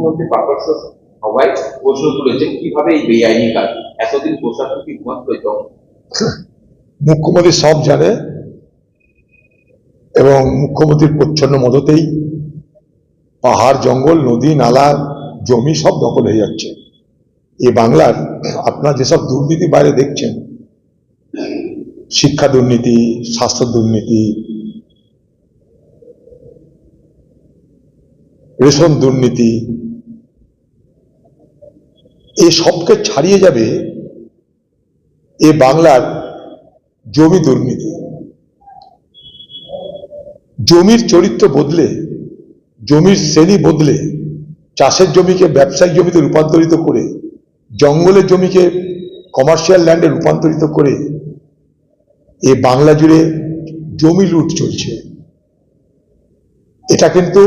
মুখ্যমন্ত্রী পারপার্শ্ব সবাই প্রশ্ন তুলেছেন কিভাবে এই বেআইনি কাজ এতদিন প্রশাসন কি ঘুমাচ্ছিল? মুখ্যমন্ত্রী সব জানে এবং মুখ্যমন্ত্রীর প্রচ্ছন্ন মদতেই পাহাড়, জঙ্গল, নদী, নালা, জমি সব দখল হয়ে যাচ্ছে। এই বাংলার আপনারা যেসব দুর্নীতি বাইরে দেখছেন, শিক্ষা দুর্নীতি, স্বাস্থ্য দুর্নীতি, রেশন দুর্নীতি, এই সবকে ছাড়িয়ে যাবে এ বাংলার জমি দুর্নীতি। জমির চরিত্র বদলে, জমির শ্রেণী বদলে, চাষের জমিকে ব্যবসায়িক জমিতে রূপান্তরিত করে, জঙ্গলের জমিকে কমার্শিয়াল ল্যান্ডে রূপান্তরিত করে এ বাংলা জুড়ে জমি লুট চলছে। এটা কিন্তু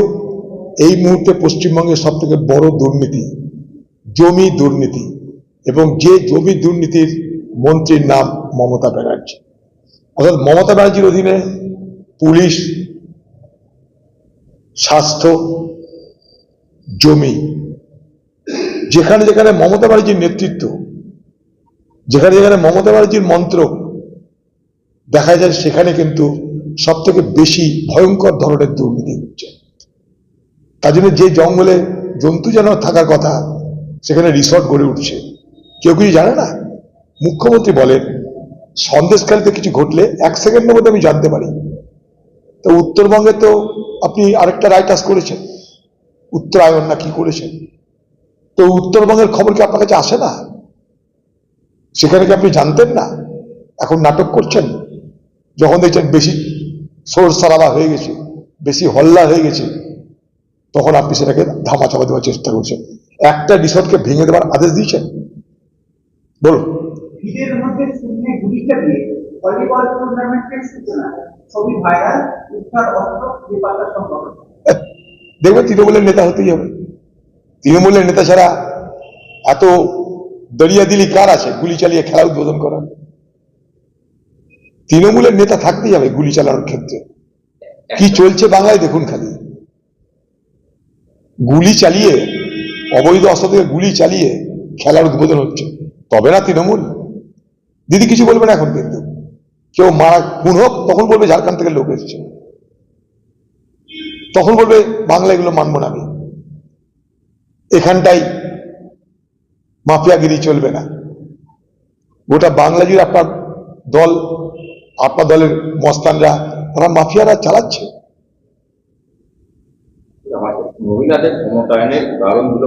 এই মুহূর্তে পশ্চিমবঙ্গের সব থেকে বড় দুর্নীতি, জমি দুর্নীতি। এবং যে জমি দুর্নীতির মন্ত্রীর নাম মমতা ব্যানার্জি। অর্থাৎ মমতা ব্যানার্জির অধীনে পুলিশ, স্বাস্থ্য, জমি, যেখানে যেখানে মমতা ব্যানার্জির নেতৃত্ব, যেখানে যেখানে মমতা ব্যানার্জির মন্ত্রক দেখা যায়, সেখানে কিন্তু সব থেকে বেশি ভয়ঙ্কর ধরনের দুর্নীতি হচ্ছে। তার জন্য যে জঙ্গলে জন্তু জানোয়ার থাকার কথা, সেখানে রিসর্ট গড়ে উঠছে। কেউ কিছু জানে না। মুখ্যমন্ত্রী বলেন সন্দেশখালীতে কিছু ঘটলে 1 সেকেন্ডের মধ্যে আমি জানতে পারি। তো উত্তরবঙ্গে তো আপনি আরেকটা রাইটাস করেছেন, উত্তরায়ণ না কি করেছেন, তো উত্তরবঙ্গের খবর কি আপনার কাছে আসে না? সেখানে কি আপনি জানতেন না? এখন নাটক করছেন। যখন দেখছেন বেশি সোর সারাবা হয়ে গেছে, বেশি হল্লা হয়ে গেছে, তখন আপনি সেটাকে ধামাচাপা দেওয়ার চেষ্টা করছেন। একটা রিসর্টকে ভেঙে দেওয়ার আদেশ দিয়েছেন। বলুন। ভিড়ের মধ্যে শূন্য গুলি চালিয়ে ভলিবল টুর্নামেন্টের সূচনা, ছবি ভাইরাল, উদ্ধার অস্ত্র, বেপাত্তা সম্ভব। দেখবেন তৃণমূলের নেতা হতেই হবে। তৃণমূলের নেতা ছাড়া এত দরিয়া দিলি কার আছে গুলি চালিয়ে খেলা উদ্বোধন করা? তৃণমূলের নেতা থাকতেই হবে গুলি চালানোর ক্ষেত্রে। কি চলছে বাংলায় দেখুন, খালি গুলি চালিয়ে, অবৈধ অস্ত্র থেকে গুলি চালিয়ে খেলার উদ্বোধন হচ্ছে। তবে না তৃণমূল দিদি কিছু বলবে না। এখন কিন্তু কেউ মারা খুন হোক, তখন বলবে ঝাড়খণ্ড থেকে লোক এসেছে, তখন বলবে বাংলা এগুলো মানবো না আমি, এখানটাই মাফিয়াগিরি চলবে না। গোটা বাংলা জুড়ে আপনার দল, আপনার দলের মস্তানরা, তারা মাফিয়ারা চালাচ্ছে। মহিলাদের ক্ষমতায়নের উদাহরণগুলো